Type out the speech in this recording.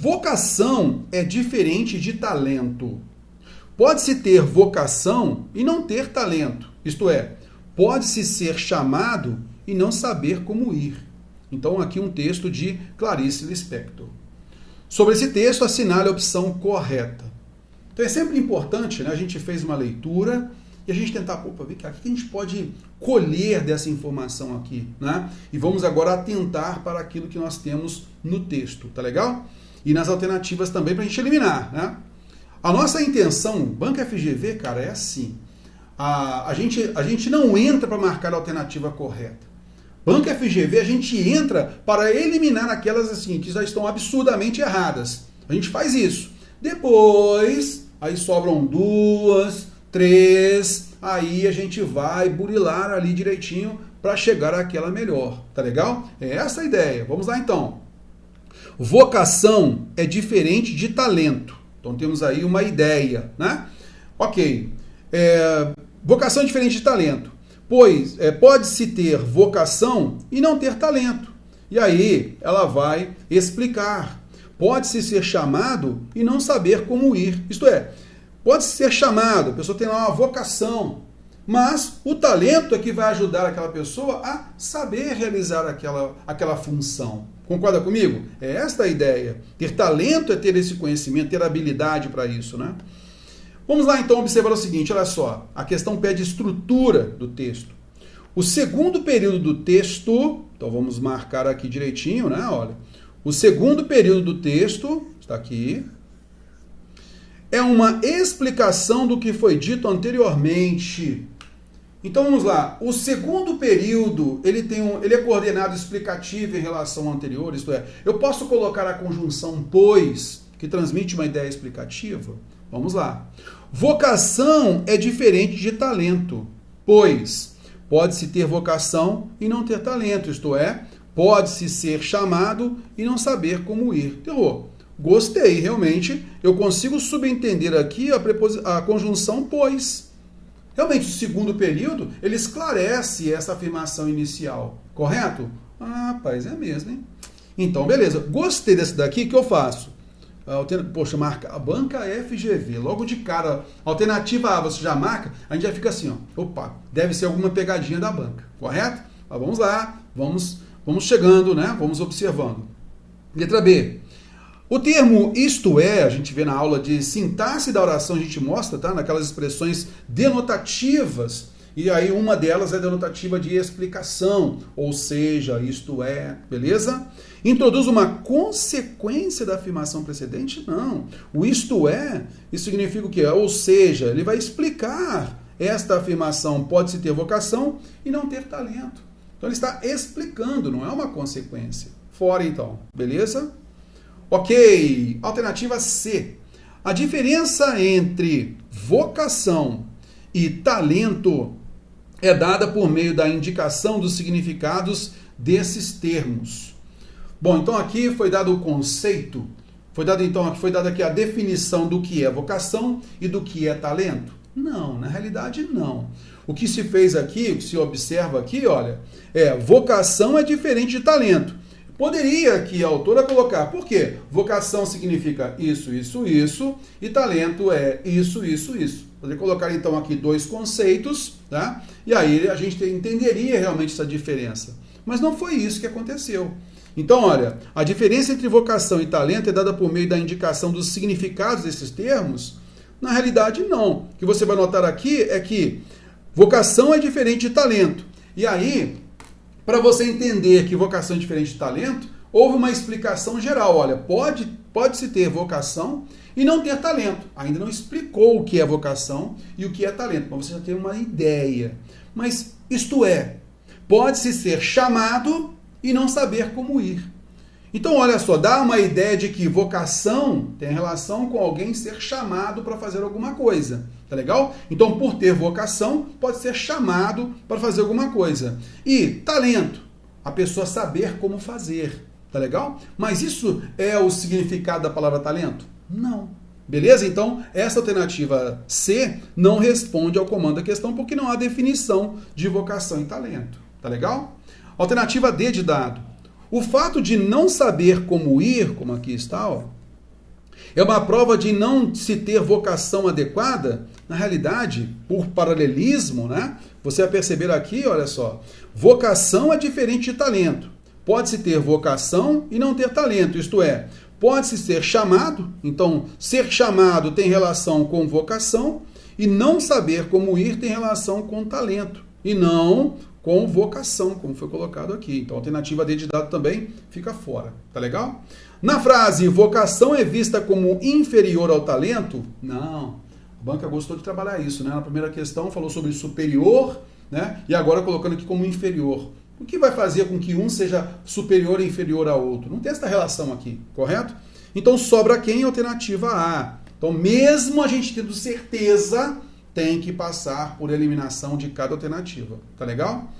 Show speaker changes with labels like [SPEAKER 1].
[SPEAKER 1] Vocação é diferente de talento. Pode-se ter vocação e não ter talento. Isto é, pode-se ser chamado e não saber como ir. Então, aqui um texto de Clarice Lispector. Sobre esse texto, assinale a opção correta. Então, é sempre importante, né? A gente fez uma leitura e a gente tentar, ver o que a gente pode colher dessa informação aqui, né? E vamos agora atentar para aquilo que nós temos no texto, tá legal? E nas alternativas também para a gente eliminar, né? A nossa intenção, Banca FGV, cara, é assim. A gente não entra para marcar a alternativa correta. Banca FGV, a gente entra para eliminar aquelas assim, que já estão absurdamente erradas. A gente faz isso. Depois, aí sobram 2, 3, aí a gente vai burilar ali direitinho para chegar àquela melhor. Tá legal? É essa a ideia. Vamos lá então. Vocação é diferente de talento. Então temos aí uma ideia, né? Ok. Vocação é diferente de talento. Pois pode-se ter vocação e não ter talento. E aí ela vai explicar. Pode-se ser chamado e não saber como ir. Isto é, pode-se ser chamado, a pessoa tem lá uma vocação, mas o talento é que vai ajudar aquela pessoa a saber realizar aquela função. Concorda comigo? É esta a ideia. Ter talento é ter esse conhecimento, ter habilidade para isso, né? Vamos lá então observar o seguinte, olha só, a questão pede estrutura do texto. O segundo período do texto, então vamos marcar aqui direitinho, né? Olha, o segundo período do texto, está aqui, é uma explicação do que foi dito anteriormente. Então vamos lá, o segundo período, ele é coordenado explicativo em relação ao anterior, isto é, eu posso colocar a conjunção pois, que transmite uma ideia explicativa? Vamos lá. Vocação é diferente de talento, pois pode-se ter vocação e não ter talento, isto é, pode-se ser chamado e não saber como ir. Terror. Gostei, realmente, eu consigo subentender aqui a conjunção pois. Realmente, o segundo período, ele esclarece essa afirmação inicial, correto? Ah, rapaz, é mesmo, hein? Então, beleza. Gostei desse daqui, o que eu faço? Poxa, marca a Banca FGV. Logo de cara, alternativa A, você já marca, a gente já fica assim, ó. Opa, deve ser alguma pegadinha da banca, correto? Mas vamos lá, vamos chegando, né? Vamos observando. Letra B. O termo isto é, a gente vê na aula de sintaxe da oração, a gente mostra, tá? Naquelas expressões denotativas. E aí uma delas é denotativa de explicação, ou seja, isto é, beleza? Introduz uma consequência da afirmação precedente? Não. O isto é, isso significa o quê? Ou seja, ele vai explicar esta afirmação, pode-se ter vocação e não ter talento. Então ele está explicando, não é uma consequência. Fora então, beleza? Ok, alternativa C. A diferença entre vocação e talento é dada por meio da indicação dos significados desses termos. Bom, então aqui foi dado o conceito, foi dada aqui a definição do que é vocação e do que é talento? Não, na realidade não. O que se fez aqui, o que se observa aqui, olha, vocação é diferente de talento. Poderia aqui a autora colocar, por quê? Vocação significa isso, isso, isso, e talento é isso, isso, isso. Poderia colocar então aqui 2 conceitos, tá? E aí a gente entenderia realmente essa diferença. Mas não foi isso que aconteceu. Então, olha, a diferença entre vocação e talento é dada por meio da indicação dos significados desses termos? Na realidade, não. O que você vai notar aqui é que vocação é diferente de talento. E aí, para você entender que vocação é diferente de talento, houve uma explicação geral. Olha, pode-se ter vocação e não ter talento. Ainda não explicou o que é vocação e o que é talento, mas você já tem uma ideia. Mas isto é, pode-se ser chamado e não saber como ir. Então, olha só, dá uma ideia de que vocação tem relação com alguém ser chamado para fazer alguma coisa. Tá legal? Então, por ter vocação, pode ser chamado para fazer alguma coisa. E talento, a pessoa saber como fazer. Tá legal? Mas isso é o significado da palavra talento? Não. Beleza? Então, essa alternativa C não responde ao comando da questão porque não há definição de vocação e talento. Tá legal? Alternativa D de dado. O fato de não saber como ir, como aqui está, ó, É uma prova de não se ter vocação adequada? Na realidade, por paralelismo, né? Você vai perceber aqui, olha só, vocação é diferente de talento. Pode-se ter vocação e não ter talento, isto é, pode-se ser chamado, então ser chamado tem relação com vocação, e não saber como ir tem relação com talento, e não com vocação, como foi colocado aqui. Então a alternativa D de dado também fica fora, tá legal? Na frase, vocação é vista como inferior ao talento? Não. A banca gostou de trabalhar isso, né? Na primeira questão falou sobre superior, né? E agora colocando aqui como inferior. O que vai fazer com que um seja superior e inferior ao outro? Não tem essa relação aqui, correto? Então sobra quem? Alternativa A. Então mesmo a gente tendo certeza, tem que passar por eliminação de cada alternativa. Tá legal?